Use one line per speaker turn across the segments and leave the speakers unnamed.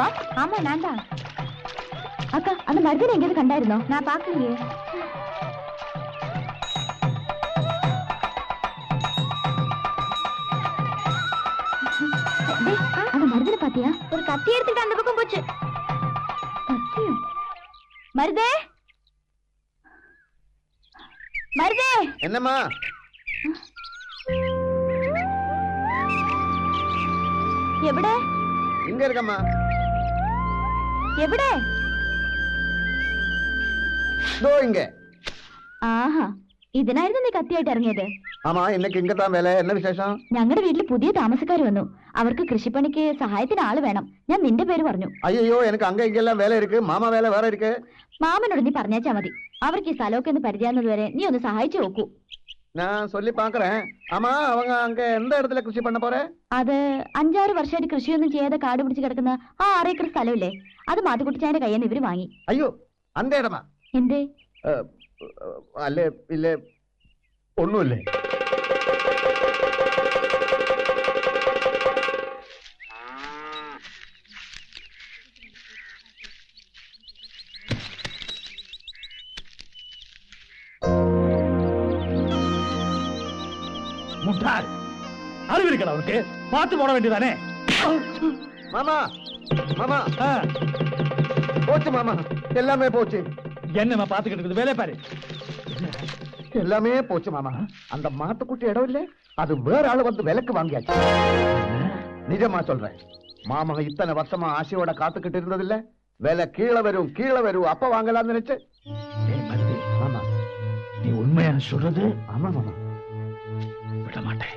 அக்காவா? ஆமா நான் தான். அக்கா அந்த மருதனை எங்கேயாவது கண்டாயிருந்தோம்? நான் பாக்கலையே. அந்த மருதனை பாத்தியா? ஒரு கத்தி எடுத்துட்டு அந்த பக்கம் போச்சு. கத்தியும் மருதே, மருதே.
என்னம்மா?
எവിടെ?
இங்க இருக்கம்மா.
എവിടെ?
ദോ ഇങ്ങ.
ആഹാ, ഇതിനായിരുന്നു നീ കത്തിയായിട്ട് ഇറങ്ങിയത്?
ആമാ, ഇന്നക്ക് ഇങ്ങത്താ വേല. എന്ന വിശേഷം?
ഞങ്ങളുടെ വീട്ടിൽ പുതിയ താമസക്കാർ വന്നു. അവർക്ക് കൃഷിപ്പണിക്ക് സഹായത്തിന് ആള് വേണം. ഞാൻ നിന്റെ പേര് പറഞ്ഞു.
അയ്യോ, എനിക്ക് അങ്ങ ഇങ്ങെല്ലാം വേല ഇருக்கு. മാമ വേല വേറെ ഇருக்கு.
മാമനോട് നീ പറഞ്ഞാച്ചാ മതി. അവർക്ക് ഈ സ്ഥലമൊക്കെ ഒന്ന് പരിചയാകുന്നത് വരെ നീ ഒന്ന് സഹായിച്ചു നോക്കൂ.
ഞാൻ சொல்லி பாக்குறேன். ஆமா, அவங்க அங்க எந்த இடத்துல കൃഷി பண்ண போற?
അത് 5-6 വർഷമായിട്ട് കൃഷിയൊന്നും ചെയ്യാതെ കാട് പിടിച്ച് കിടക്കുന്ന ആ 6 ഏക്കർ സ്ഥലമില്ലേ, അത് മാത്തുക്കുട്ടിച്ചാന്റെ കയ്യിൽ നിന്ന് ഇവര് വാങ്ങി.
അയ്യോ, அந்த இடமா?
എന്തേ?
അല്ലേ ഇല്ലേ, ഒന്നുമില്ലേ.
அறிவிருக்கல அவருக்கு பார்த்து போட வேண்டியதானே.
மாமா, மாமா போச்சு மாமா, எல்லாமே போச்சு.
என்னமா பாத்துக்கிட்டு இருக்குது, வேலை பாரு.
எல்லாமே போச்சு மாமா. அந்த மாட்டுக்குட்டி இடம் இல்ல, அது வேற ஆளு வந்து விலைக்கு வாங்கியாச்சு. நிஜமா சொல்றேன். மாமா இத்தனை வருஷமா ஆசையோட காத்துக்கிட்டு இருந்தது இல்ல, விலை கீழே வரும் கீழே வரும், அப்ப வாங்கலாம்னு நினைச்சு.
மாமா, நீ உண்மையா சொல்றது?
ஆமா மாமா,
விட மாட்டேன்.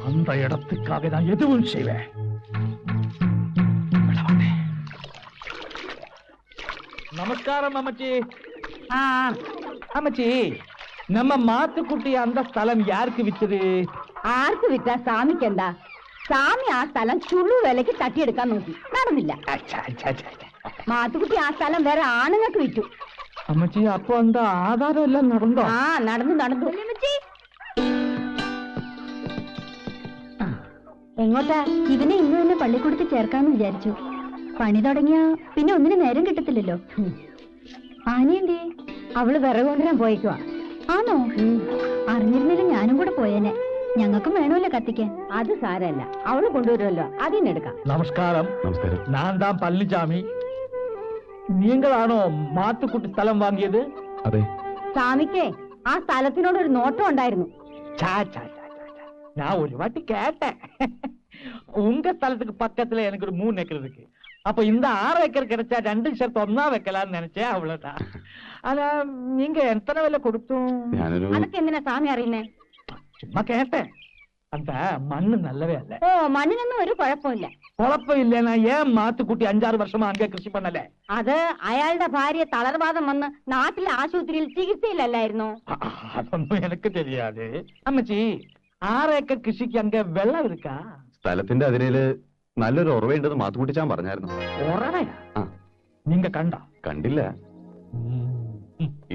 அந்த இடத்துக்காக நான் எதுவும் செய்வேன். விட மாட்டேன். நமஸ்காரம் அம்மச்சி. அம்மச்சி, நம்ம மாத்துக்குட்டி அந்த ஸ்தலம் யாருக்கு வித்தது?
ആർക്ക് വിറ്റാ സ്വാമിക്ക് എന്താ? സ്വാമി ആ സ്ഥലം ചുള്ളു വിലക്ക് തട്ടിയെടുക്കാൻ നോക്കി, നടന്നില്ല. മാത്തുക്കുട്ടി ആ സ്ഥലം വേറെ ആണുങ്ങൾക്ക് വിറ്റു.
അമ്മച്ചി, അപ്പൊ എന്താ ആധാരം എല്ലാം നടന്നോ?
ആ നടന്നു നടന്നു. എങ്ങോട്ടാ? ഇവനെ ഇന്ന് തന്നെ പള്ളിക്കൂടത്തിൽ ചേർക്കാന്ന് വിചാരിച്ചു. പണി തുടങ്ങിയ പിന്നെ ഒന്നിനും നേരം കിട്ടത്തില്ലല്ലോ. ആനയെന്തേ? അവള് വിറക് കൊണ്ടുവരാൻ പോയേക്കുവാ. ആണോ? അറിഞ്ഞിരുന്നില്ല ഞാനും കൂടെ പോയേനെ. ഞങ്ങൾക്കും വേണമല്ലോ കത്തിക്കാൻ. അത് സാരല്ല, അവള് കൊണ്ടുവരുമല്ലോ, അതിനെടുക്കാം.
നമസ്കാരം. നമസ്കാരം. ഞാൻ താൻ പളനിച്ചാമി. നീങ്കളാണോ മാത്തുക്കുട്ടി സ്ഥലം വാങ്ങിയത്?
അതെ.
സ്വാമിക്കേ ആ സ്ഥലത്തിനോട് ഒരു നോട്ടം ഉണ്ടായിരുന്നു.
நான் ஒரு வாட்டி கேட்டேன். உங்க ஸ்தலத்துக்கு பக்கத்துல எனக்கு ஒரு 3 ஏக்கர் இருக்கு. அப்ப இந்த 6 ஏக்கர் கிடைச்சா 2 ஷர்ட் ஒன்னா வைக்கலாம்னு நினைச்சேன், அவ்வளவுதான். ஆனா நீங்க எத்தனை விலை கொடுத்தோம்?
അതൊക്കെ എന്തിനാ സ്വാമി അറിയുന്നേ?
சும்மா கேட்டேன். அந்த மண்ணு நல்லவே இல்ல.
ഓ, മണ്ണിനൊന്നും ഒരു കുഴപ്പമില്ല.
കുഴപ്പം ഇല്ലെന്നാ ഏൻ മാത്തുക്കുട്ടി 5-6 വർഷമാ അங்கே കൃഷി பண்ணல?
അത് അയാളുടെ ഭാര്യ തളർവാദം വന്ന് നാട്ടിലെ ആശുപത്രിയിൽ ചികിത്സയിലല്ലായിരുന്നോ?
അതൊന്നും എനിക്ക് தெரியாது. അമ്മച്ചി, 6 ഏക്കർ കൃഷിക്ക് അங்கே വെള്ളം இருக்கா?
സ്ഥലത്തിന്റെ അതിരയില് നല്ലൊരു ഉറവയുണ്ടെന്ന് മാത്തുക്കുട്ടിച്ചാൻ പറഞ്ഞായിരുന്നു.
ഉറവയാ? നിങ്ങ കണ്ട?
കണ്ടില്ല.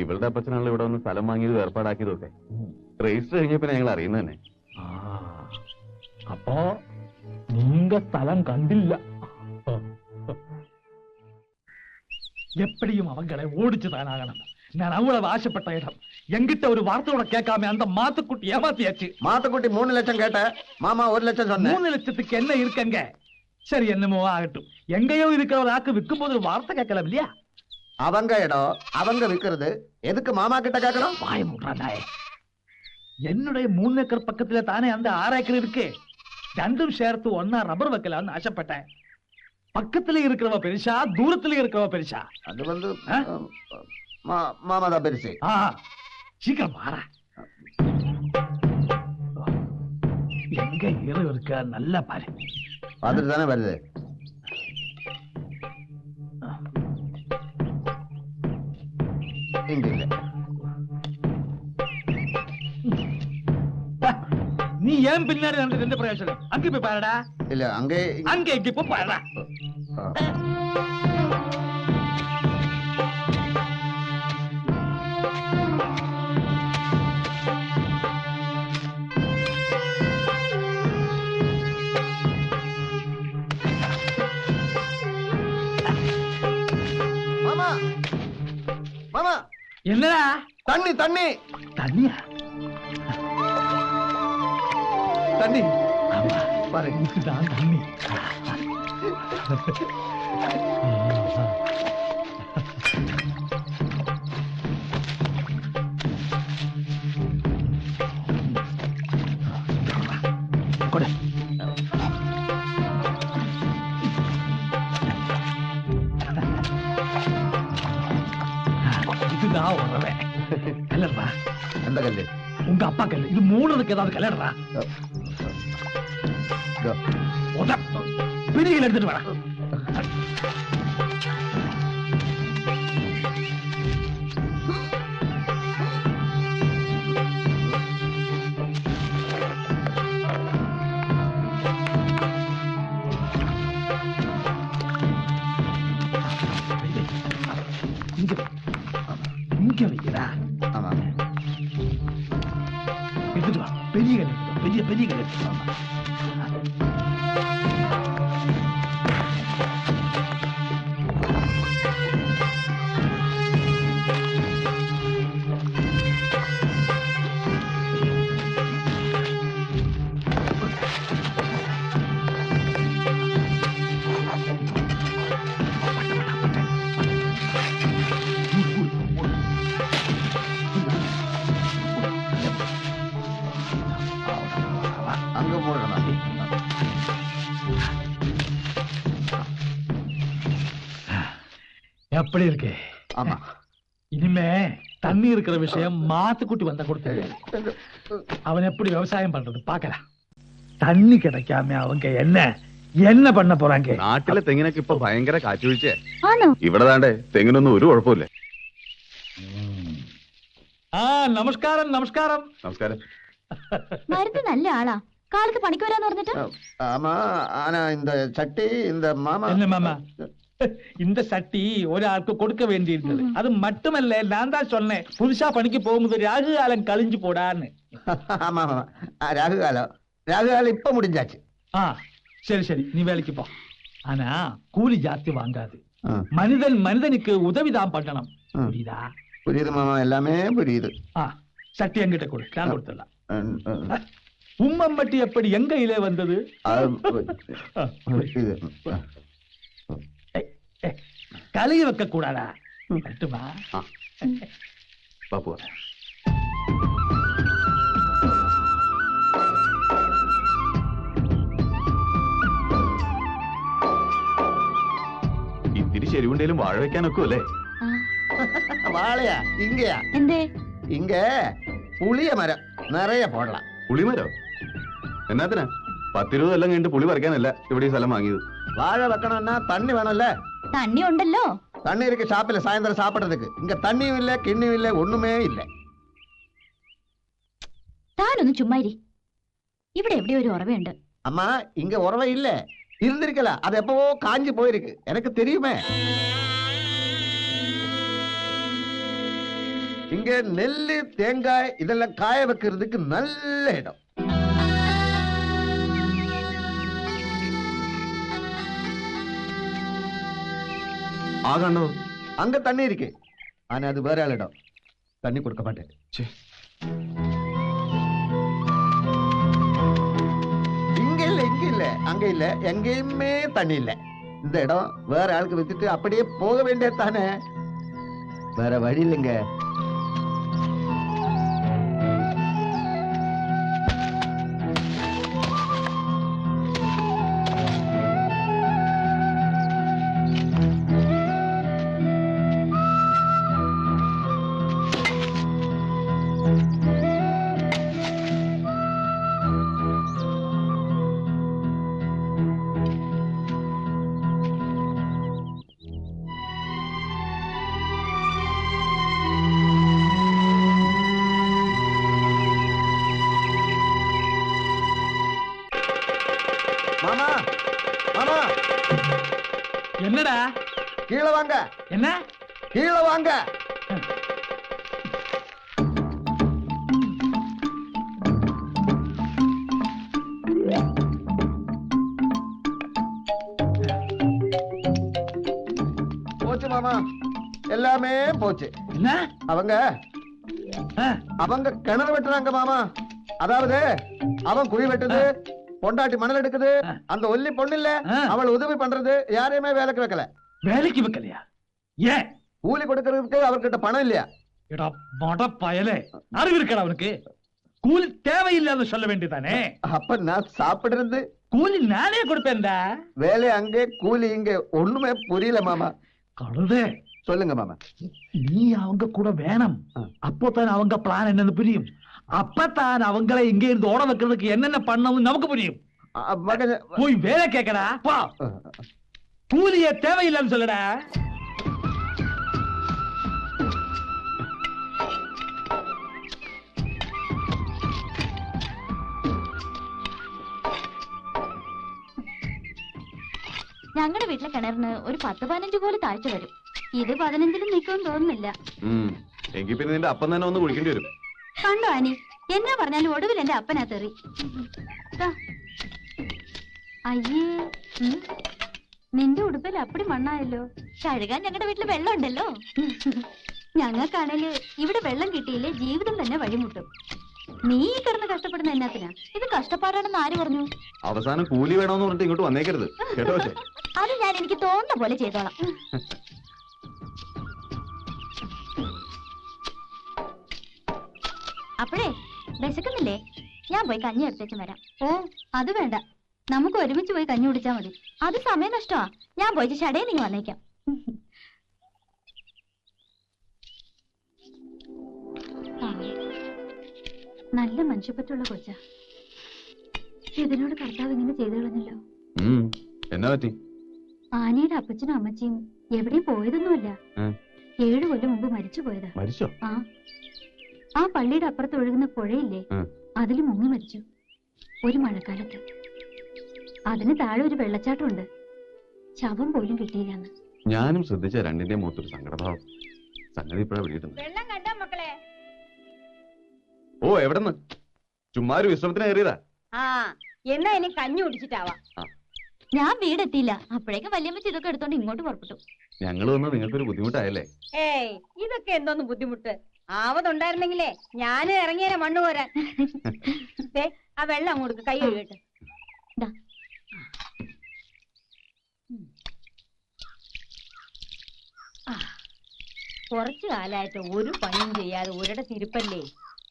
ഇവളുടെ അപ്പച്ചനാണല്ലോ ഇവിടെ വന്ന് സ്ഥലം വാങ്ങിയത് ഏർപ്പാടാക്കിയതൊക്കെ. രജിസ്റ്റർ കഴിഞ്ഞപ്പോ ഞങ്ങൾ അറിയുന്നത് തന്നെ.
അപ്പോ நீங்க സ്ഥലം കണ്ടില്ല. எப்படியும் அவங்களை ஓடிச்சு தானாகணும். நான் அவ்வளவு ஆசைப்பட்ட இடம். எங்கிட்ட ஒரு வார்த்தையோட கேட்காம அந்த மாத்துக்குட்டி ஏமாத்தியாச்சு.
மாத்துக்குட்டி 3 லட்சம் கேட்ட, மாமா 1 லட்சம் சொன்ன.
3 லட்சத்துக்கு என்ன இருக்குங்க? சரி, என்னமோ ஆகட்டும். எங்கேயோ இருக்கிற ஒரு ஆக்கு விற்கும் போது ஒரு வார்த்தை கேட்கலாம் இல்லையா?
அவங்க இடம் அவங்க விக்கிறது, எதுக்கு மாமா கிட்ட கேட்கணும்?
வாய மூடுறானே. என்னுடைய 3 ஏக்கர் பக்கத்துல தானே அந்த 6 ஏக்கர் இருக்கு. 2ம் சேர்த்து ஒன்னா ரப்பர் வைக்கலாம்னு ஆசைப்பட்டேன். பக்கத்துல இருக்கிறவ பெருசா, தூரத்துல இருக்கிறவ பெருசா?
அது வந்து மாமா தான் பெருசு.
சீக்கிரம் மாற. எங்க இரவு இருக்க நல்லா பாரு.
பார்த்துட்டு தானே வருது. இங்க இல்ல.
நீ ஏன் பின்னாடி நடந்து எந்த பிரயோஜனம்? அங்க போய் பாருடா.
இல்ல, அங்கே
அங்க இங்க போய் பாருடா. என்னடா
தண்ணி தண்ணி
தண்ணியா?
தண்ணி
ஆமா,
பாரு.
இதுதான் தண்ணி. கொடு. இதுதான் உறவே. கல்லறா,
எந்த கல்லு?
உங்க அப்பா கல்லு. இது மூணுக்கு ஏதாவது கல்லறா.
இதோ.
பெரிய எடுத்துட்டு வர. இங்க வைக்கிறா.
ஆமா.
எடுத்துட்டு வா. பெரிய கல் எடுத்துட்டு வா. பெரிய பெரிய கல் எடுத்துட்டு வா.
அங்க போடணும்.
எப்படி இருக்கு?
ஆமா.
இனிமே தண்ணி இருக்கிற விஷயம் மாத்துக்குட்டி வந்த கொடுத்தது. அவன் எப்படி விவசாயம் பண்றது பாக்கலாம். தண்ணி கிடைக்காம அவங்க என்ன பண்ண പോறாங்க?
നാട്ടിലെ തെങ്ങിനൊക്കെ ഇപ്പൊ ഭയങ്കര കാറ്റുവീഴ്ച.
ആണോ?
ഇവിടെ താണ്ടേ തെങ്ങിനൊന്നും ഒരു കുഴപ്പമില്ല.
നമസ്കാരം നമസ്കാരം.
നമസ്കാരം.
മരുന്ന് നല്ല ആളാ. കാലത്ത് പണിക്ക് വരാന്ന് പറഞ്ഞിട്ട്.
ஆமா, ஆனா இந்த சட்டி இந்த மாமா
என்ன மாமா? இந்த சட்டி ஒராளுக்கு கொடுக்க வேண்டியிருந்தது. அது மட்டுமல்ல, நான் தான் சொன்னேன் புதுசா பணிக்கு போகும்போது ராகு காலம் கழிஞ்சு போடான்னு.
ஆமா ஆமா. ராகுகாலம் இப்ப முடிஞ்சாச்சு.
சரி சரி, நீ வேலைக்கு போ. ஆனா கூலி ஜாஸ்தி வாங்காது.
ஆ.
மனிதனுக்கு உதவிதான் பண்ணணும். புரியுதா?
புரியுது மாமா, எல்லாமே புரியுது.
சட்டி என்கிட்ட கொடு, நான் கொடுத்துடலாம்.
ம்.
உம்மம்பட்டி எப்படி எங்க கையில வந்தது?
இது.
கழுகி வைக்க கூடாதா? கட்டுமா?
ബാപ്പു ഇത്തിരി ചെരുവുണ്ടേലും വാഴ വെക്കാനൊക്കെ അല്ലേ?
வாழையா? இங்கயா?
എന്തേ?
இங்க புளிய மரம் நிறைய போடலாம்.
പുളിമരോ? എന്നാത്തിനാ? 10-20 കൊല്ലം കഴിഞ്ഞിട്ട് പുളി പറിക്കാനല്ല ഇവിടെ ഈ സ്ഥലം വാങ്ങിയത്.
வாழை வைக்கணும்னா தண்ணி வேணும்ல.
തണ്ണി ഉണ്ടല്ലോ.
தண்ணி இருக்கு ஷாப்பில் சாயந்தரம் சாப்பிடுறதுக்கு. இங்க தண்ணியும் இல்ல, கிண்ணியும் இல்ல, ஒண்ணுமே இல்ல.
താനൊന്ന് ചുമ്മാരി. ഇവിടെ എവിടെ ഒരു ഉറവയുണ്ട്.
அம்மா, இங்க உறவை இல்ல. இருந்திருக்கல, அது எப்பவோ காஞ்சி போயிருக்கு. எனக்கு தெரியுமே. இங்க நெல்லு, தேங்காய் இதெல்லாம் காய வைக்கிறதுக்கு நல்ல இடம்.
ആകാണ്ടോ?
அங்க தண்ணி இருக்கு. ஆனா அது வேற ஆள் இடம். தண்ணி கொடுக்க மாட்டேன். இங்க இல்ல, அங்க இல்ல, எங்கேயுமே தண்ணி இல்ல. இந்த இடம் வேற ஆளுக்கு வித்துட்டு அப்படியே போக வேண்டியது தானே. வேற வழி இல்லைங்க. மாமா, மாமா,
என்னடா?
கீழே வாங்க.
என்ன?
கீழே வாங்க. போச்சு மாமா, எல்லாமே போச்சு.
என்ன
அவங்க
ஆ,
அவங்க கிணறு வெட்டுறாங்க மாமா. அதாவது அவன் குழி வெட்டுது, பொண்டாட்டி மணல் எடுக்குது. அந்த ஒல்லி பொண்ணு இல்ல, அவள் உதவி பண்றது, யாரையுமே வேலைக்கு வைக்கல.
வேலைக்கு வைக்கலையா? ஏன்?
கூலி கொடுக்கறதுக்கு அவர்கிட்ட பணம் இல்லையா?
எடா மட பயலே, அறிவு இருக்கடா அவனுக்கு? கூலி தேவையில்லாத சொல்ல வேண்டியதானே.
அப்ப நான் சாப்பிடுறது
கூலி நானே கொடுப்பேன்டா.
வேலை அங்கே, கூலி இங்கே, ஒண்ணுமே புரியல மாமா.
கழுதே,
சொல்லுங்க மாமா.
நீ அவங்க கூட வேணும். அப்போதான் அவங்க பிளான் என்னன்னு புரியும். அப்பதான் அவங்களை இங்க இருந்து ஓட வைக்கிறதுக்கு என்னென்ன பண்ணணும் நமக்கு புரியும். போய் வேலை கேட்கடா. பா, கூலிய தேவையில்லைன்னு சொல்லடா.
ഞങ്ങളുടെ വീട്ടിലെ കിണറിന് ഒരു 10-15 പോലെ താഴ്ച വരും. ഇത് 15-ലും നിൽക്കുമെന്ന് തോന്നുന്നില്ല.
എങ്കിൽ പിന്നെ നിന്റെ അപ്പം തന്നെ ഒന്ന് കുളിക്കേണ്ടി വരും.
കണ്ടോ ആനി, എന്നാ പറഞ്ഞാലും ഒടുവിൽ എന്റെ അപ്പനാ തെറി. അയ്യേ, നിന്റെ ഉടുപ്പിൽ അപ്പടി മണ്ണായല്ലോ. കഴുകാൻ ഞങ്ങളുടെ വീട്ടിൽ വെള്ളം ഉണ്ടല്ലോ. ഞങ്ങൾക്കാണേല് ഇവിടെ വെള്ളം കിട്ടിയില്ലേ ജീവിതം തന്നെ വഴിമുട്ടും. നീ കിടന്ന് കഷ്ടപ്പെടുന്ന എന്നാത്തിനാ? ഇത് കഷ്ടപ്പാടാണെന്ന് ആര് പറഞ്ഞു?
അവസാനം കൂലി വേണമെന്ന് പറഞ്ഞിട്ട് ഇങ്ങോട്ട് വന്നേക്കരുത് കേട്ടോ.
അത് ഞാൻ എനിക്ക് തോന്നുന്ന പോലെ ചെയ്തോളാം. അപ്പോഴേ വിശക്കുന്നില്ലേ? ഞാൻ പോയി കഞ്ഞി എടുത്തേച്ച് വരാം. ഓ, അത് വേണ്ട, നമുക്ക് ഒരുമിച്ച് പോയി കഞ്ഞി കുടിച്ചാ മതി. അത് സമയം നഷ്ടമാ. ഞാൻ പോയിട്ട് ഷടേ നിങ്ങൾ വന്നേക്കാം. നല്ല മനുഷ്യപ്പറ്റുള്ള കൊച്ച. ഇതിനോട് കർത്താവ് ഇങ്ങനെ ചെയ്തു കളഞ്ഞല്ലോ.
എന്നാ പറ്റി?
ആനയുടെ അപ്പച്ചനും അമ്മച്ചിയും എവിടെയും പോയതൊന്നുമല്ല. 7 കൊല്ലം മുമ്പ് മരിച്ചു പോയതാ.
മരിച്ചോ?
ആ പള്ളിയുടെ അപ്പുറത്ത് ഒഴുകുന്ന പുഴയില്ലേ, അതിൽ മുങ്ങി മരിച്ചു ഒരു മഴക്കാലത്ത്. അതിന് താഴെ ഒരു വെള്ളച്ചാട്ടമുണ്ട്. ശവം പോലും കിട്ടിയില്ലെന്ന്.
ഞാനും ശ്രദ്ധിച്ച രണ്ടിന്റെ മുഖത്തൊരു സങ്കടഭാവം. സംഗതി ഇപ്പഴാ വിളിയിട്ടുണ്ട്. ഓ, എവിടെന്ന്? ചുമ്മാ ഒരു വിശ്രമത്തിന് കയറിയതാ.
എന്നാ ഇനി കഞ്ഞി കുടിച്ചിട്ടാവാ. ഞാൻ വീടെത്തിയില്ല, അപ്പോഴേക്കും വല്യമ്മച്ചി ഇതൊക്കെ എടുത്തോണ്ട് ഇങ്ങോട്ട് പുറപ്പെട്ടു.
ഞങ്ങൾ വന്ന് നിങ്ങൾക്കൊരു ബുദ്ധിമുട്ടായല്ലേ?
ഏയ്, ഇതൊക്കെ എന്തോന്ന് ബുദ്ധിമുട്ട്. ആവതുണ്ടായിരുന്നെങ്കിലേ ഞാനും ഇറങ്ങിയേനെ മണ്ണ് പോരാൻ. ആ വെള്ളം അങ്ങോട്ട് കൈ കഴുകട്ടെ. കുറച്ചു കാലമായിട്ട് ഒരു പണിയും ചെയ്യാതെ ഒരിടത്ത് ഇരിപ്പല്ലേ.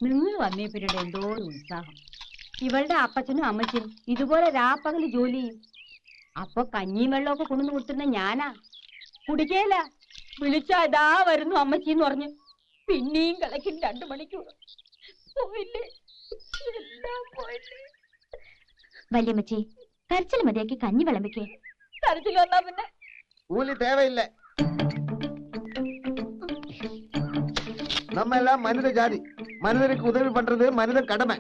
നിങ്ങൾ വന്നേ പിന്നീട് എന്തോ ഉത്സാഹം. ഇവളുടെ അപ്പച്ചനും അമ്മച്ചനും ഇതുപോലെ രാപ്പകല് ജോലി ചെയ്യും. അപ്പൊ കഞ്ഞിയും വെള്ളമൊക്കെ കൊണ്ടുവന്ന് കൊടുത്തിരുന്ന ഞാനാ. കുടിക്കേല. വിളിച്ചാ ഇതാ വരുന്നു അമ്മച്ചിന്ന് പറഞ്ഞു. പിന്നെയും കളക്കും 2 മണിക്കൂർ. പോയില്ലേ, എല്ലാം പോയില്ലേ.
വല്യമ്മച്ചി, കരച്ചിൽ മതിയാക്കി കഞ്ഞി വിളമ്പിക്കേ.
കരച്ചിൽ വന്നാ പിന്നെ
கூலி தேவையில்லை. நம்ம எல்லாம் மனித ஜாதி. மனிதருக்கு உதவி பண்றது மனித கடமை.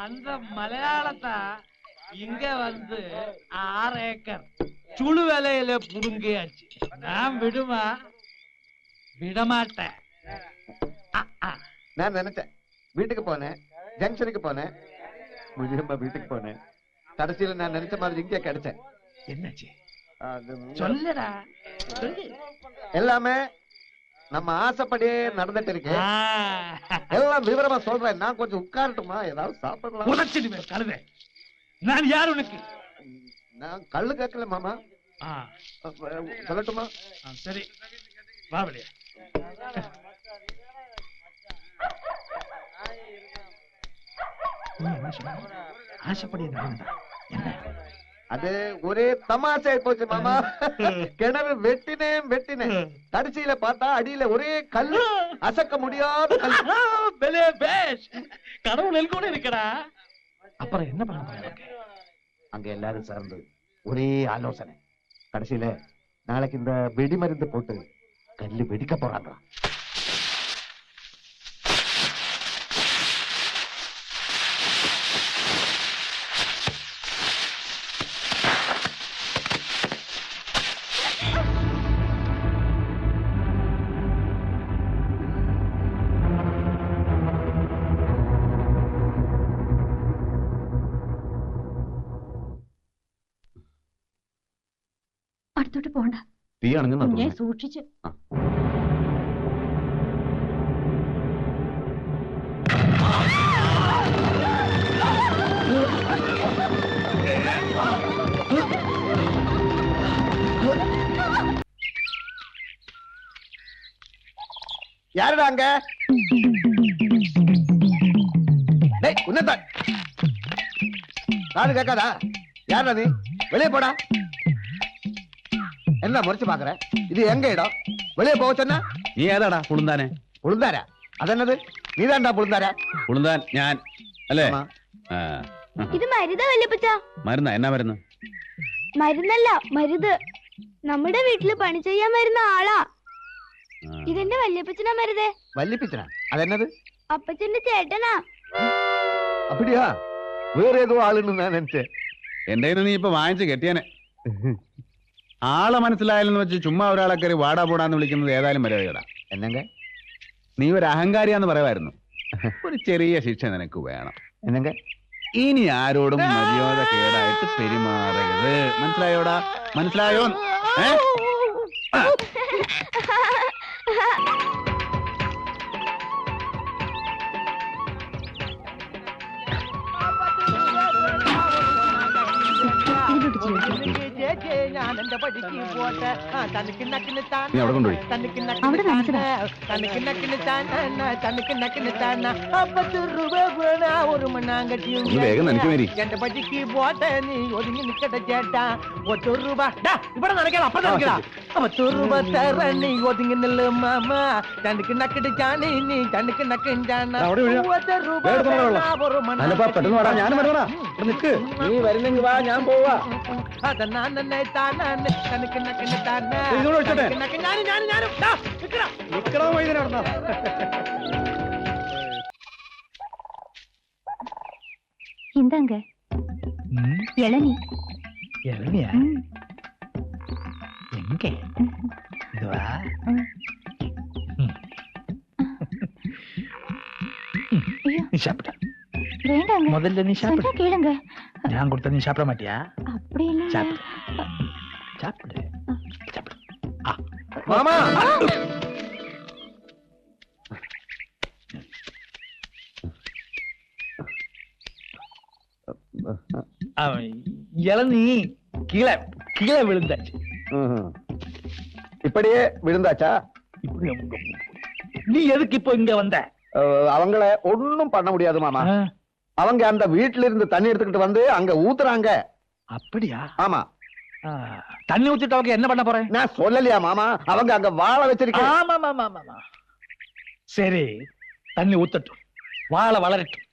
அந்த மலையாளத்தா இங்க வந்து 6 ஏக்கர் சுழு வேலையில புடுங்கியாச்சு. நான் விடுமா? விடமாட்டேன்.
நான் நினைச்சேன், வீட்டுக்கு போனேன், ஜங்ஷனுக்கு போனேன், முனியம்மா வீட்டுக்கு போனேன். கடைசியில நான் நினைச்ச மாதிரி இங்கே கிடைச்சேன்.
என்னாச்சு சொல்லுடா.
எல்லாமே நம்ம ஆசைப்படியே நடந்துட்டு இருக்கு. எல்லாம் விவரமா சொல்றேன். நான் கொஞ்சம் உட்காரட்டுமா? ஏதாவது சாப்பிடலாம்.
உதச்சிடுவேன் கழுதை. நான் யார் உனக்கு?
நான் கல்லு கேட்கல மாமா. சொல்லட்டுமா?
சரி, வா வெளியே. ஆசைப்படி என்ன?
அது ஒரே தமாஷா போச்சு மாமா. கிணறு வெட்டினேன். கடைசியில பார்த்தா அடியில ஒரே கல்லு, அசக்க முடியாத கல்லு.
கடவுள் கூட இருக்கடா. அப்புறம் என்ன பண்ண போறீங்க?
அங்க எல்லாரும் சேர்ந்து ஒரே ஆலோசனை. கடைசியில நாளைக்கு இந்த வெடிமருந்து போட்டு கல்லு வெடிக்க போறாங்க.
അടുത്തോട്ട് പോണ്ട.
തീ അണങ്ങുന്ന
കുഞ്ഞെ സൂക്ഷിച്ച്.
யாருடா அங்க? டேய் உன்னத காது கேட்காதா? யாருடா நீ? வெளியே போடா. என்ன முறைச்சு பாக்குற? இது எங்க இடம்? வெளியே போக சொன்னா?
നീ ഏതാടാ പുളുന്താനെ?
പുളുന്താരാ? അതെന്നത്? നീതാണ്ടാ പുളുന്താരാ?
പുളുന്താൻ ഞാൻ അല്ലേ?
ஆமா.
ആ.
ഇത് മരുതാ വല്യപ്പച്ച.
മരുന്നാ? എന്നാ മരുന്ന്?
മരുന്നല്ല, മരുത്. നമ്മുടെ വീട്ടില് പണി ചെയ്യാൻ വരുന്ന ആളാ. ഇതെന്റെ വല്യപ്പച്ചനാ മരുതേ.
വല്ലിപ്പിച്ചനാ? അതെന്നത്?
അപ്പച്ചന്റെ ചേട്ടനാ.
அப்படியா? வேற ஏதோ ஆளுன்னு நான் நினைச்சேன்.
എന്റെ കയ്യിൽ നീ ഇപ്പൊ വാങ്ങിച്ച് കെട്ടിയാനെ. ആളെ മനസ്സിലായാലെന്ന് വെച്ച് ചുമ്മാ ഒരാളെ കയറി വാടാ പോടാന്ന് വിളിക്കുന്നത് ഏതായാലും മര്യാദ.
என்னங்க?
നീ ഒരു അഹങ്കാരിയാന്ന് പറയുമായിരുന്നു. ഒരു ചെറിയ ശിക്ഷ നിനക്ക് വേണം.
என்னங்க?
ഇനി ആരോടും മര്യാദ കേടായിട്ട് പെരുമാറരുത്. മനസ്സിലായോടാ? മനസ്സിലായോ? നീ അവിടെ കൊണ്ടുപോയി.
അവിടെ കാണിച്ചതാ.
ഒന്ന് വേഗം നനയ്ക്ക് മേരി.
ഇവിടെ നടക്കണം. അപ്പുറം നടക്കടാ. 10 രൂപ തരണി ഒതുങ്ങി നില്ല് മാമ. തനിക്ക് നക്കിട്ട് ചാണി നീ തനിക്ക് നക്കിഞ്ചാണ്.
പെട്ടെന്ന് വാടാ, ഞാനും വരണടാ. നിക്ക്, നീ വരുന്നെങ്കിൽ വാ, ഞാൻ പോവാ.
இந்தாங்க இளநீ.
இளநியா? எங்க? இதுவா? நீ சாப்பிட்ட?
வேண்டாங்க,
முதல்ல நீ சாப்பிடு.
சொன்னா கேளுங்க.
நான் கொடுத்த நீ சாப்பிட மாட்டியா?
அப்படி இல்ல.
சாப்பிடு சாப்பிடு சாப்பிடு.
மாமா
இளநீ கீழே கீழே விழுந்தாச்சு.
இப்படியே விழுந்தாச்சா?
நீ எதுக்கு இப்போ இங்க வந்த?
அவங்கள ஒண்ணும் பண்ண முடியாது மாமா. அவங்க அந்த வீட்டுல இருந்து தண்ணி எடுத்துக்கிட்டு வந்து அங்க ஊத்துறாங்க.
அப்படியா?
ஆமா.
தண்ணி ஊத்திட்டு அவங்க என்ன பண்ண போறேன்?
நான் சொல்லலையா மாமா? அவங்க அங்க வாழ வச்சிருக்கேன்.
ஆமா ஆமா ஆமா. சரி, தண்ணி ஊத்தட்டும், வாழ வளரட்டும்.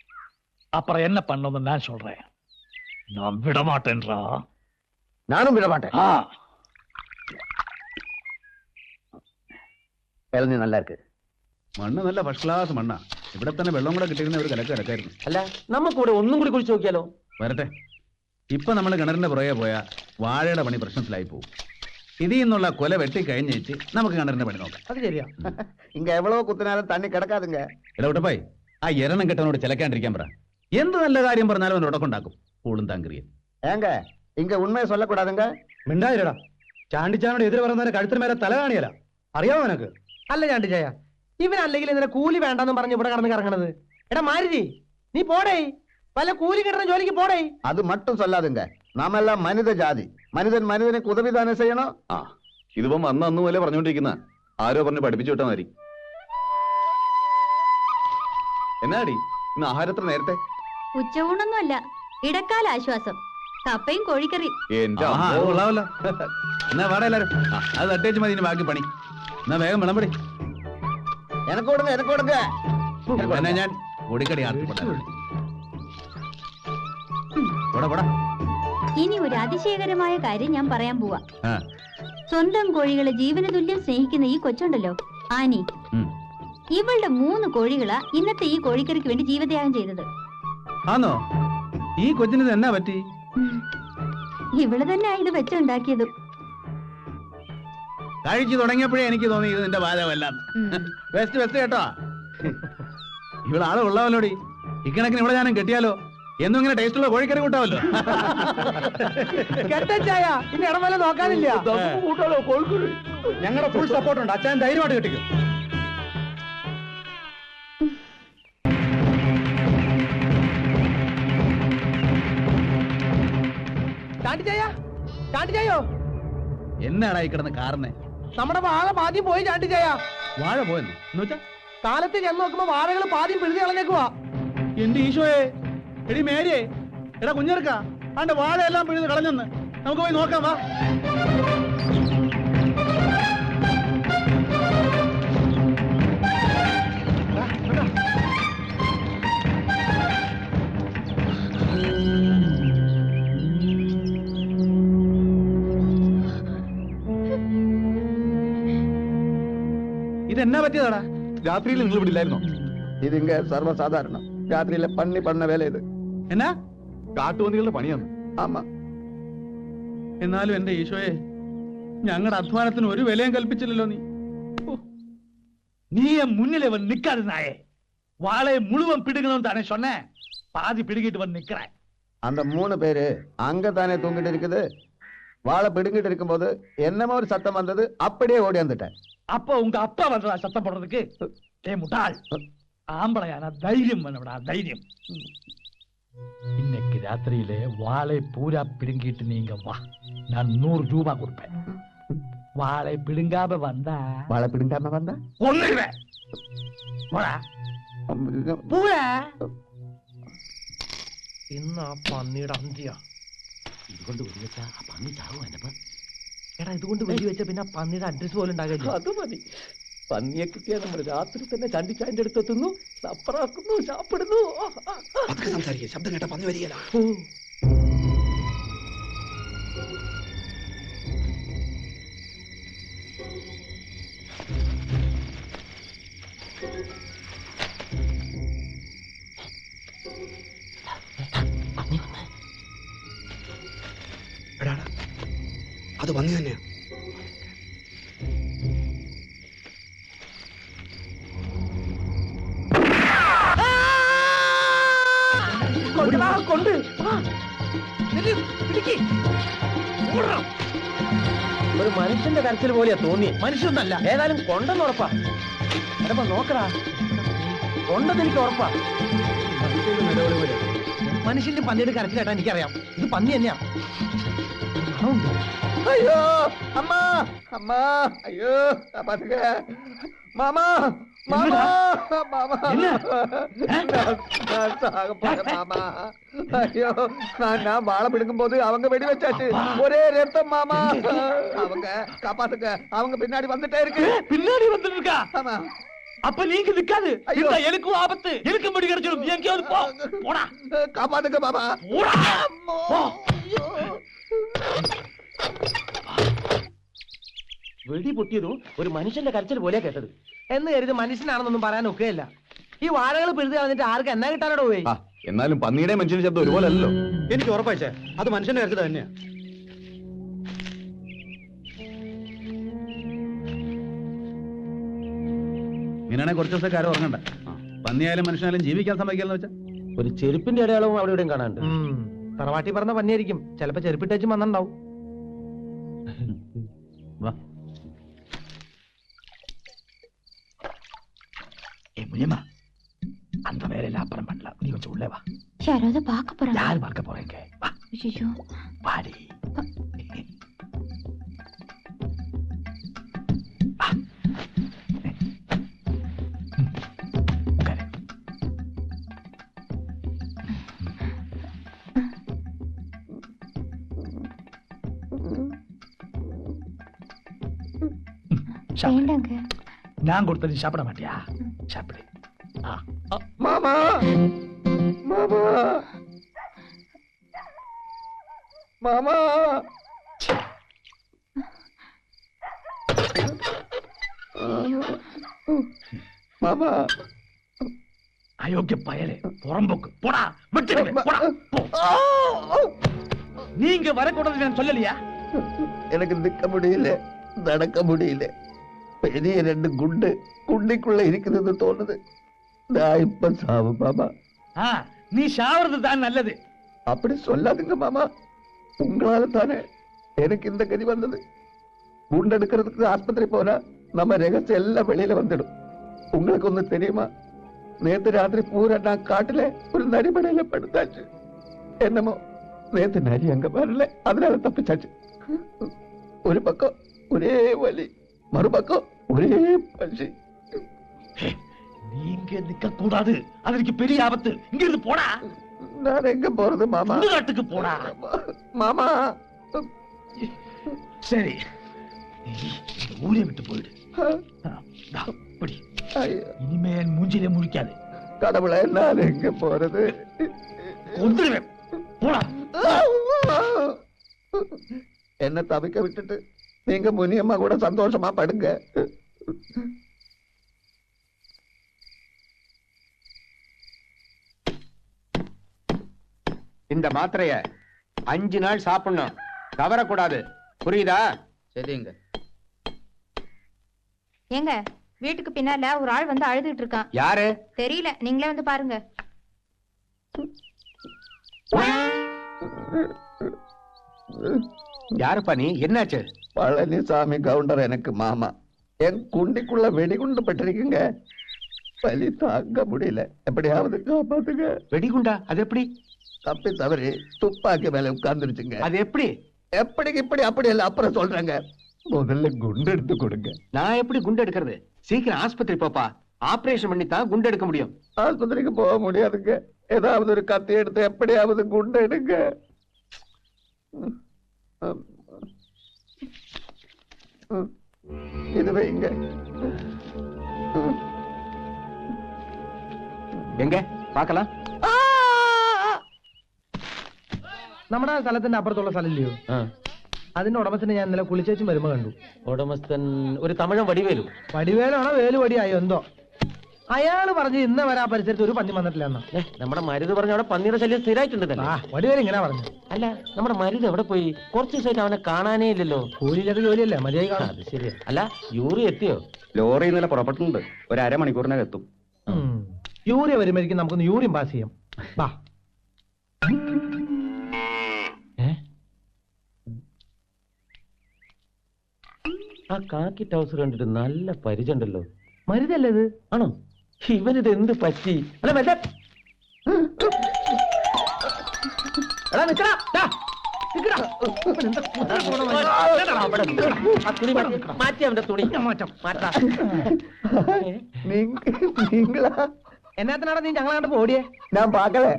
அப்புறம் என்ன பண்ணணும்னு நான் சொல்றேன். நான் விட மாட்டேன்றா.
நானும் விட மாட்டேன். இளநீ நல்லா இருக்கு.
മണ്ണ് നല്ല ഫസ്റ്റ് ക്ലാസ് മണ്ണാ. ഇവിടെ തന്നെ വെള്ളം കൂടെ കിട്ടിയിരുന്ന ഒരു കലക്ക് കിടക്കായിരുന്നു.
അല്ല, നമുക്ക് ഇവിടെ ഒന്നും കൂടി കുറിച്ച് നോക്കിയാലോ?
വരട്ടെ. ഇപ്പൊ നമ്മൾ കിണറിന്റെ പുറകെ പോയാ വാഴയുടെ പണി പ്രശ്നത്തിലായി പോകും. ഇതിൽ നിന്നുള്ള കൊല വെട്ടി കഴിഞ്ഞേച്ച് നമുക്ക് കിണറിന്റെ പണി നോക്കാം.
അത് ശരിയാ.
இங்க எவ்வளவு குத்தினாலும் தண்ணி கிடக்காதுங்க.
ഇടവിട്ടപ്പായി, ആ എരണം കെട്ടവനോട് ചിലക്കാണ്ടിരിക്കാൻ പറ. എന്ത് നല്ല കാര്യം പറഞ്ഞാലും അവൻ ഉടക്കുണ്ടാക്കും. പൂളും താങ്കരിയൻ.
ஏங்க இங்க உண்மையை சொல்லக்கூடாதுங்க.
മിണ്ടായിരടാ. ചാണ്ടിച്ചാനോട് എതിര് പറയുന്നവരെ കഴുത്തിന് മേലെ തല കാണിയല്ല. അറിയാമോ നിനക്ക്?
അല്ല ചാണ്ടിച്ചായ, ഇവനല്ലെങ്കിൽ ഇതിനെ കൂലി വേണ്ടെന്ന് പറഞ്ഞ് ഇവിടെ കടന്ന് കറങ്ങണത്. എടാ മാരുതി, നീ പോടേ, വല്ല കൂലി കിട്ടുന്ന ജോലിക്ക് പോടേ.
அது மட்டும் சொல்லாதுங்க. நாம எல்லாம் மனித ஜாதி. மனிதன் மனிதனுக்கு உதவிதானே செய்யணும்.
ഇതിപ്പം അന്ന് പോലെ പറഞ്ഞോണ്ടിരിക്കുന്ന ആരോ പറഞ്ഞ് പഠിപ്പിച്ചു വിട്ടാ മതി. എന്നാടി ഇന്ന് ആഹാരത്ര നേരത്തെ?
ഉച്ചയൂണൊന്നുമല്ല, ഇടക്കാല ആശ്വാസം. കപ്പയും കോഴിക്കറി.
എന്റെ
കൊള്ളാമല്ലോ. എന്നാ വാടാ എല്ലാരും. അത് തട്ടേച്ച് മതി, ബാക്കി പണി. എന്നാ വേഗം വിളമ്പടി.
எனக்கு கொடுங்க, எனக்கு கொடுங்க.
എന്നാ ഞാൻ പൊടിക്കടി ആർത്തിപ്പെടാ.
ഇനി ഒരു അതിശയകരമായ കാര്യം ഞാൻ പറയാൻ പോവാ.
ആ.
സ്വന്തം കോഴികളെ ജീവന തുല്യം സ്നേഹിക്കുന്ന ഈ കൊച്ചുണ്ടല്ലോ, ആനി, ഇവളുടെ 3 കോഴികളാ ഇന്നത്തെ ഈ കോഴിക്കറിക്ക് വേണ്ടി ജീവത്യാഗം ചെയ്തത്.
ആണോ? ഈ കൊച്ചിന് എന്നാ പറ്റി?
ഇവള് തന്നെ ഇത് വെച്ചുണ്ടാക്കിയത്.
കഴിച്ചു തുടങ്ങിയപ്പോഴേ എനിക്ക് തോന്നി ഇത് നിന്റെ ബാധകമല്ലാന്ന്. വെസ്റ്റ് കേട്ടോ. ഇവളാള് ഉള്ളവല്ലോടി. ഇക്കണക്കിന് ഇവിടെ ഞാനും കെട്ടിയാലോ? എന്നും ഇങ്ങനെ ടേസ്റ്റുള്ള കോഴിക്കറി കൂട്ടാവല്ലോ.
കെട്ടച്ചായ ഇനി ഇടമേല നോക്കാനില്ല.
ഞങ്ങളുടെ ഫുൾ സപ്പോർട്ട് ഉണ്ട്. അച്ഛൻ ധൈര്യമായിട്ട് കിട്ടിക്കും.
ചാണ്ടിച്ചായോ
എന്നാടാ ഈ കിടന്ന് കാറിനെ?
നമ്മുടെ വാഴ പാദ്യം പോയി ചാണ്ടിച്ചായ.
വാഴ പോയെന്നു എന്ന് വെച്ചാ
കാലത്ത് ചെന്ന് നോക്കുമ്പോ വാഴകൾ പാദ്യം പിഴുതി കളഞ്ഞേക്കുവാ.
എന്റെ ഈശോയെ, എടി മേരിയെ, എടാ കുഞ്ഞെടുക്ക, ആണ്ട് വാഴയെല്ലാം പിഴുത് കളഞ്ഞെന്ന്. നമുക്ക് പോയി നോക്കാം വാ. ഇതെന്നാ പറ്റിയതാടാ?
രാത്രിയിൽ നിങ്ങൾ ഇവിടെ ഇല്ലായിരുന്നോ?
ഇതിങ്ക സർവ്വസാധാരണം. രാത്രിയിലെ പണ്ണി പണ്ണ വേല ഇത്.
എന്നാ
കാട്ടുപന്നികളുടെ പണിയാണ്.
ആമാ.
എന്നാലും എന്റെ ഈശോയെ, ഞങ്ങളുടെ അധ്വാനത്തിന് ഒരു വിലയും കൽപ്പിച്ചില്ലല്ലോ നീ.
நீ என் முன்னிலே வந்து நிக்காது நாயே. வாழையை முழுவன் பிடுங்கணும் தானே சொன்னேன். பாதி பிடுங்கிட்டு வந்து நிக்கிறேன்.
அந்த 3 பேரு அங்கதானே தூங்கிட்டு இருக்குது. வாழை பிடுங்கிட்டு இருக்கும்போது என்னமோ ஒரு சத்தம் வந்தது. அப்படியே ஓடி வந்துட்டேன்.
அப்போ உங்க அப்பா வந்தா சத்தம் போடுறதுக்கு? ஏ முட்டாள், ஆம்பளையான தைரியம் வேணும்டா, தைரியம். இன்னைக்கு ராத்திரியிலே வாழை பூரா பிடுங்கிட்டு நீங்க வா, நான் 100 ரூபாய் கொடுப்பேன். வாழை பிடுங்காம வந்தா
வாழை பிடுங்காம வந்தா
ஒண்ணுவேன். പൂരാ ഇന്ന് ആ പന്നിയുടെ അന്ത്യ. ഇതുകൊണ്ട് വെടിവെച്ചാ ആ പന്നി ചാവും. എന്നപ്പ എടാ, ഇതുകൊണ്ട് വെടിവെച്ച പിന്നെ പന്നിയുടെ അഡ്രസ് പോലും ഉണ്ടാകില്ല. അത് മതി. പന്നിയെ കിട്ടിയാൽ നമ്മൾ രാത്രി തന്നെ ചണ്ടിച്ചാന്റെ അടുത്ത് എത്തുന്നു, സപ്പറാക്കുന്നു, ചാപ്പിടുന്നു.
സംസാരിക്കുക, ശബ്ദം കേട്ട പന്നി വരികയില്ല. അത് പന്നി തന്നെയാ.
കൊണ്ട് ഒരു മനുഷ്യന്റെ കരച്ചിൽ പോലെയാ തോന്നി. മനുഷ്യന്നല്ല, ഏതായാലും കൊണ്ടെന്ന് ഉറപ്പാ. എടപ്പ നോക്കടാ, കൊണ്ടെന്ന് എനിക്ക് ഉറപ്പാ. മനുഷ്യന്റെ പന്നിയുടെ കരച്ചിൽ കേട്ടാ എനിക്കറിയാം, ഇത് പന്നി തന്നെയാ.
ஐயோ அம்மா, அம்மா, ஐயோ பாத்துக்க. மாமா, மாமா, மாமா, நான் சாக போறேன் மாமா. ஐயோ, நான் வாழை பிடுங்கும் போது அவங்க வெடி வச்சாச்சு. ஒரே ரத்தம் மாமா. அவங்க காப்பாத்துக்க, அவங்க பின்னாடி வந்துட்டே இருக்கு.
பின்னாடி வந்துட்டு இருக்கா?
ஆமா.
அப்ப நீங்க நிக்காது. எனக்கும் ஆபத்து, எனக்கு முடி கிடைச்சிடும். நீ எங்கேயாவது போ. போடா,
காப்பாத்துக்க மாமா.
போடா. വെടി പൊട്ടിയതും ഒരു മനുഷ്യന്റെ കരച്ചിൽ പോലെ കേട്ടത് എന്ന് കരുതി മനുഷ്യനാണെന്നൊന്നും പറയാൻ ഒക്കെയല്ല. ഈ വാഴകൾ പിഴുത് കളഞ്ഞിട്ട് ആർക്ക് എന്നാ കിട്ടാനോ പോയി?
എന്നാലും പന്നിയുടെ മനുഷ്യന്റെ ശബ്ദം ഒരുപോലെ അല്ലല്ലോ.
എനിക്ക് ഉറപ്പായിച്ചേ, അത് മനുഷ്യന്റെ കരച്ചിൽ തന്നെയാ.
ഇങ്ങനെയാണെങ്കിൽ കുറച്ച് ദിവസം ആരും ഉറങ്ങണ്ട. പന്നിയായാലും മനുഷ്യനായാലും ജീവിക്കാൻ സമ്മതിക്കാന്ന് വെച്ചാ
ഒരു ചെരുപ്പിന്റെ അടയാളവും അവിടെ ഇവിടെയും കാണാണ്ട്. തറവാട്ടി പറഞ്ഞ പന്നിയായിരിക്കും, ചിലപ്പോ ചെരുപ്പിട്ടേച്ചും വന്നിണ്ടാവും.
വാ.
அந்த வேலையில அப்புறம் பண்ணலாம், நீ கொஞ்சம் உள்ளே வா.
யாராவது பார்க்க போறாங்க?
யார் பார்க்க போறீங்க? வா.
ஐயோ,
வாடி.
வேண்டாங்க.
நான் கொடுத்தது சாப்பிட மாட்டியா? சாப்பிடு.
மாமா, மாமா, மாமா. மாமா,
அயோக்கிய பயலே, புறம்போக்கு, போடா, விட்டு போடா. நீங்க வரக்கூடாது நான் சொல்லலையா?
எனக்கு நிக்க முடியல, நடக்க முடியல. பெரிய 2 குண்டு குண்டிக்குள்ள இருக்குதுன்னு தோணுது. நான் இப்ப சாவு மாமா.
நீ சாவறது தான் நல்லது.
அப்படி சொல்லாதுங்க மாமா. உங்களால தானே எனக்கு இந்த கதி வந்தது. குண்டெடுக்கிறதுக்கு ஆஸ்பத்திரி போனா நம்ம ரகசியம் எல்லாம் வெளியில வந்துடும். உங்களுக்கு ஒண்ணு தெரியுமா? நேத்து ராத்திரி பூரா நான் காட்டுல ஒரு நரிமடையில படுத்தாச்சு. என்னமோ நேத்து நரி அங்க வரல, அதனால தப்பிச்சாச்சு. ஒரு பக்கம் ஒரே வலி, மறுபக்கம் ஒரே பசி.
நீங்க நிக்க கூடாது, அதற்கு பெரிய ஆபத்து. இங்க இருந்து போடா.
நான் எங்க போறது மாமா?
சுடுகாட்டுக்கு போடா.
மாமா
சரி, நீ இந்த ஊரை விட்டு போயிடு. அப்படி இனிமேல் மூஞ்சிலே முழிக்காது.
கடவுளை, நான் எங்க போறது?
கொன்றுவேன். போடா.
என்ன தவிக்க விட்டுட்டு நீங்க முனியம்மா கூட சந்தோஷமா படுங்க.
இந்த மாத்திரைய 5 நாள் சாப்பிடணும், தவறக்கூடாது. புரியுதா?
சரிங்க.
ஏங்க, வீட்டுக்கு பின்னால ஒரு ஆள் வந்து அழுதுட்டு இருக்கான்.
யாரு?
தெரியல, நீங்களே வந்து பாருங்க.
யாருப்பா நீ? என்னாச்சு?
பழனிசாமி கவுண்டர் எனக்கு மாமா. என் குண்டிக்குள்ள வெடிகுண்டு பட்டிருக்குங்க. வலி தாங்க முடியல, எப்படியாவது காப்பாத்துங்க.
வெடிகுண்டா? அது எப்படி?
தப்பி தவறி துப்பாக்கி மேல உட்கார்ந்துருச்சுங்க.
அது எப்படி?
எப்படி இப்படி அப்படி எல்லாம் அப்புறம் சொல்றேங்க. முதல்ல குண்டு எடுத்து கொடுங்க.
நான் எப்படி குண்டு எடுக்கிறது? சீக்கிரம் ஆஸ்பத்திரி போப்பா. ஆபரேஷன் பண்ணி தான் குண்டு எடுக்க முடியும்.
ஆஸ்பத்திரிக்கு போக முடியாதுங்க. ஏதாவது ஒரு கத்தி எடுத்து எப்படியாவது குண்டு எடுங்க. இது வைங்க.
എങ്ക പാക്കലാം.
നമ്മുടെ സ്ഥലത്തിന്റെ അപ്പുറത്തുള്ള സ്ഥലമില്ലയോ? അതിന്റെ ഉടമസ്ഥനെ ഞാൻ ഇന്നലെ കുളിച്ചേച്ചും വരുമ്പോ കണ്ടു.
ഉടമസ്ഥൻ ഒരു തമിഴൻ വടിവേലു.
വടിവേലാണോ വേലുവടിയായോ എന്തോ. അയാള് പറഞ്ഞു ഇന്ന് വരെ ആ പരിസരത്ത് ഒരു പന്നി വന്നിട്ടില്ല എന്നാ.
നമ്മുടെ മരുത് പറഞ്ഞ അവിടെ പന്നിയുടെ ശല്യം സ്ഥിരമായിട്ടുണ്ടല്ലോ.
വടിവേല ഇങ്ങനെ പറഞ്ഞു.
അല്ല, നമ്മുടെ മരുത് എവിടെ പോയി? കുറച്ച് ദിവസമായിട്ട് അവനെ കാണാനേ ഇല്ലല്ലോ.
കൂലിയിലൊക്കെ ജോലിയല്ലേ, മര്യാദ കാണാം.
അത് ശരിയാ. അല്ല, യൂറി എത്തിയോ?
ലോറി ഇന്നലെ പുറപ്പെട്ടിട്ടുണ്ട്. ഒരു അരമണിക്കൂറിനകം എത്തും.
യൂറിയ വരുമ്പോഴേക്കും നമുക്കൊന്ന് യൂറിയം പാസ് ചെയ്യാം. വാ.
ആ കാക്കി ടൗസർ കണ്ടിട്ട് നല്ല പരിചയമുണ്ടല്ലോ.
മരുതല്ലേ ഇത്?
ആണോ? ഇവനിത് എന്ത് പറ്റി? അല്ല മെല്ലെ.
എടാ നിക്കടാ.
മാറ്റി അവന്റെ തുണി. മാറ്റാ.
നീങ്ങളാ?
എന്നാത്തിനാടാ നീ ഞങ്ങളെ കണ്ടപ്പോ ഓടിയേ?
ഞാൻ പാക്കലേ.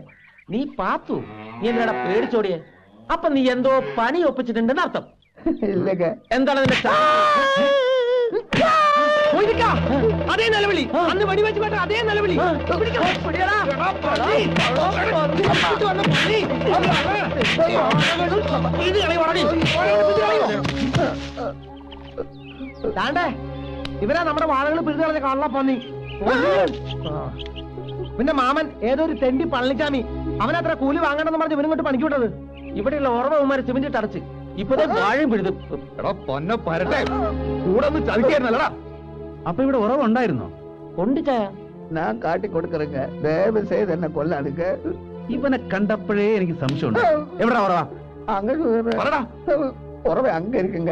നീ പാത്തു? നീ എന്തിനാ പേടിച്ചോടിയേ? അപ്പൊ നീ എന്തോ പണി ഒപ്പിച്ചിട്ടുണ്ടെന്ന് അർത്ഥം.
ഇല്ലക.
എന്താണ് നിന്റെ
അതേ നിലവിളി? അന്ന് വെടിവെച്ച് വേണ്ട അതേ നിലവിളി. താണ്ടേ ഇവരാ നമ്മുടെ വാഴകൾ പിഴുതു കളഞ്ഞ കള്ള പന്നി. പിന്നെ മാമൻ ഏതൊരു തെണ്ടി പളനിച്ചാമി, അവനത്ര കൂലി വാങ്ങണമെന്ന് പറഞ്ഞ് ഇവനിങ്ങോട്ട് പണിക്ക് വിട്ടത്.
ഇവിടെയുള്ള ഓർമ്മമാര് സിമന്റ് അടച്ച് ഇപ്പതേ വാഴയും പിഴുതും.
പൊന്ന പരട്ടെ, കൂടെ ഒന്ന് ചതിക്കായിരുന്നല്ലടാ.
അപ്പൊ ഇവിടെ ഉറവുണ്ടായിരുന്നോ?
ഉണ്ട് ചായ.
ഞാൻ കാട്ടി കൊടുക്കറുங்க. ദയവ് ചെയ്ത് എന്നെ കൊല്ലാടുക.
ഇവനെ കണ്ടപ്പോഴേ എനിക്ക് സംശയമുണ്ട്. എവിടാ ഉറവാ?
ഉറവ അങ്ങ இருக்குங்க.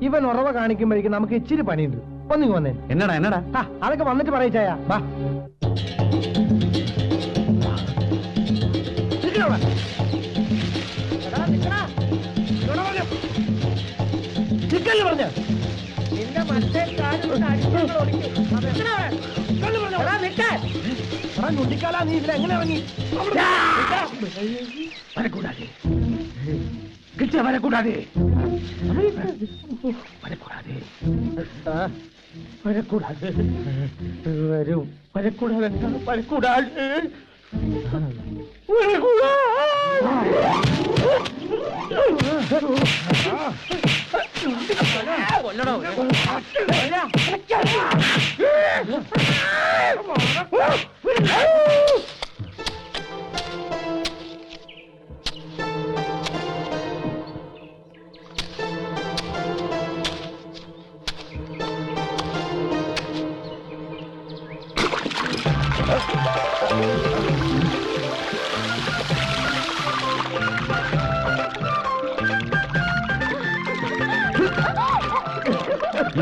ഇവൻ ഉറവ കാണിക്കുമ്പോഴേക്കും നമുക്ക് ഇച്ചിരി പണിയുണ്ട്. ഒന്നിങ്ങ് വന്നേ.
എന്നടാ എന്നടാ?
അതൊക്കെ വന്നിട്ട് പറയിച്ചായ. വാ. പറഞ്ഞ ഞുണ്ടിക്കാല നീ ഇതിലെങ്ങനെ ഇറങ്ങി?
വരക്കൂടാതെ കിട്ടിയ വരക്കൂടാതെ വരക്കൂടാതെ വരക്കൂടാതെ വരും വരക്കൂടാതെ വരക്കൂടാതെ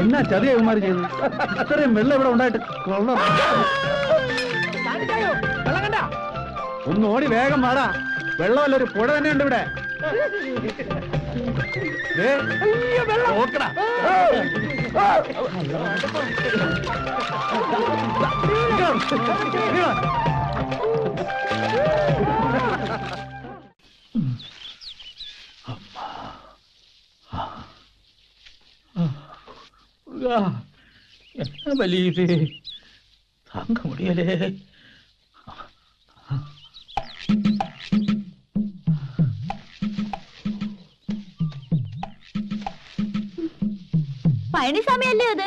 എന്നാ ചതിയ ഇവന്മാര് ചെയ്തു? ഇത്രയും വെള്ളം ഇവിടെ ഉണ്ടായിട്ട് കൊള്ളാം.
വെള്ളം കണ്ട
ഒന്ന് ഓടി വേഗം വാടാ. വെള്ളമല്ല, ഒരു പുഴ തന്നെ ഉണ്ട് ഇവിടെ. ദേ, നോക്കടാ.
என்ன வலி இது, தாங்க முடியலே.
പഴനിസ്വാമി അല്ലേ അത്?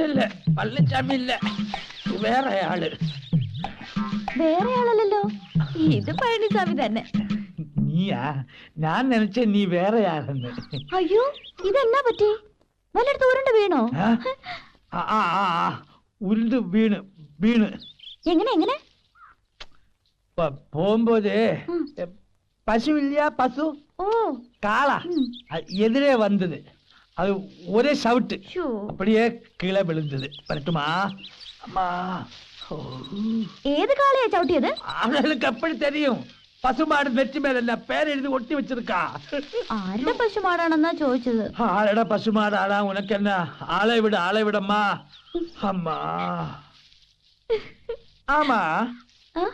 இல்ல பழனிசாமி இல்ல, வேற ஆளு.
വേറെ ആളല്ലല്ലോ, ഇത് പഴനിസ്വാമി തന്നെ.
നീയാ? ഞാൻ നിனைச்ச നീ വേറെ ആളെന്ന്.
അയ്യോ, ഇതെന്നാ പറ്റി? വല്ലയിടത്ത് ഉരുണ്ട് വീണോ?
ഉരുണ്ട് വീണ് വീണ്
എങ്ങനെ എങ്ങനെ?
പോകുമ്പോതേ பசு இல்லையா, பசு
ஓ
காளா எதிரே வந்தது. அது ஒரே சவுட்டு,
ஷோ.
அப்படியே கீழே விழுந்தது. வரட்டுமா? அம்மா,
ഏത് കാളയാ ചവിട്ടിയത്?
அவளுக்கு எப்படி தெரியும்? பசுமாடு நெற்றி மேல பேர் எழுதி ஒட்டி வச்சிருக்கா.
ആരുടെ പശുമാടാണെന്നാ ചോദിച്ചത്.
ஆளடா பசுமாடாடா, உனக்கு என்ன? ஆளை விடம்மா. அம்மா, ஆமா,
ആ?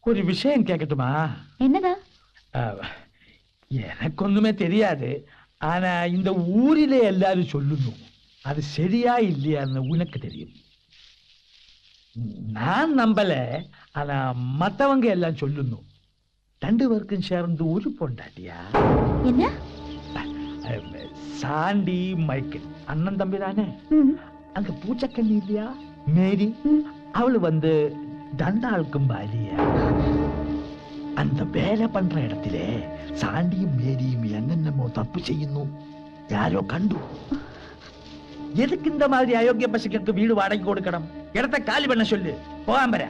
ஒரு விஷயம் கேட்கட்டுமா?
എന്നതാ?
எனக்கு ஒண்ணுமே தெரியாது. ஆனா இந்த ஊரிலே எல்லாரும் சொல்லுന്നു, அது சரியா இல்லையான்னு உனக்கு தெரியும். நான் நம்பல, ஆனா மத்தவங்க எல்லாம் சொல்லுന്നു. 2 பேருக்கும் சேர்ந்து ஒரு பொண்டாட்டியா?
എന്നാ?
சாண்டி மைக்கேல் அண்ணன் தம்பி தானே?
ഉം.
அங்க பூச்சக்கண்ணி இல்லையா, மேரி? அவளு வந்து 2 ஆளுக்கும் பாலியா. அந்த வேலை பண்ற இடத்திலே சாண்டியும் மேரியும் என்னென்னமோ தப்பு செய்யுന്നു. யாரோ கண்டு. எதுக்கு இந்த மாதிரி அயோக்கிய பசங்களுக்கு வீடு வாடகை கொடுக்கணும்? இடத்தை காலி பண்ண சொல்லு, போகாம வர.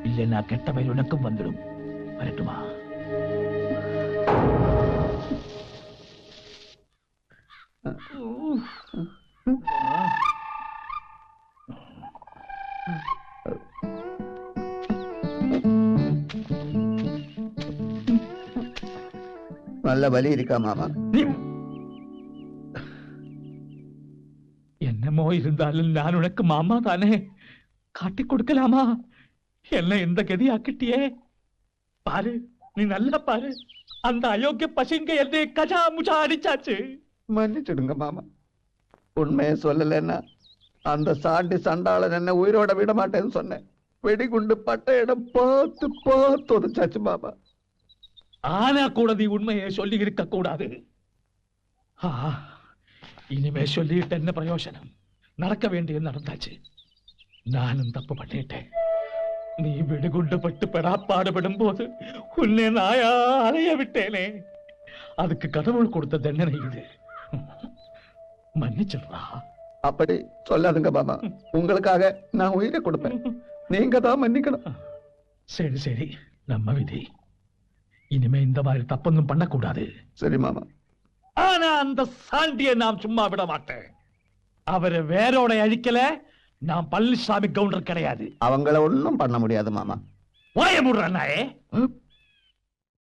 இல்லைன்னா கெட்ட பயிர் உனக்கும் வந்துடும். வரட்டுமா?
நல்ல வலி இருக்கா மாமா?
என்னமோ இருந்தாலும் நான் உனக்கு மாமா தானே, காட்டி கொடுக்கலாமா? என்ன இந்த கதி ஆக்கிட்டியே. பாரு, நீ நல்லா பாரு, அந்த அயோக்கிய பசங்க என்னை கஜா முஜா அடிச்சாச்சு.
மன்னிச்சிடுங்க மாமா. உண்மையை சொல்லலைன்னா அந்த சாண்டி சண்டாளன் என்ன உயிரோட விட மாட்டேன்னு சொன்னேன். வெடிகுண்டு பட்ட இடம் பார்த்து பார்த்து உதச்சாச்சு மாமா.
ஆனா கூட நீ உண்மையை சொல்லி இருக்க கூடாது. இனிமே சொல்லிட்டு என்ன பிரயோஜனம்? நடக்க வேண்டியது நடந்தாச்சு. நானும் தப்பு பண்ணிட்டேன். நீ வெடிகுண்டு பட்டு பெடாப்பாடுபடும் போது உன்னை நாயா அலைய விட்டேனே, அதுக்கு கடவுள் கொடுத்த தண்டனை இது. மன்னிச்சிடுறா.
அப்படி சொல்லாதுங்க மாமா. உங்களுக்காக நான் உயிரை கொடுப்பேன். நீங்க தான் மன்னிக்கணும்.
சரி சரி, நம்ம விதி. இனிமே இந்த மாதிரி தப்பொன்னும் பண்ணக்கூடாது.
சரி மாமா.
ஆனா அந்த சாண்டியை நாம் சும்மா விட மாட்டேன். அவரை வேரோட அழிக்கல, நான் பழனிசாமி கவுண்டர் கிடையாது.
அவங்கள ஒண்ணும் பண்ண முடியாது மாமா.
வாய மூடுறானே.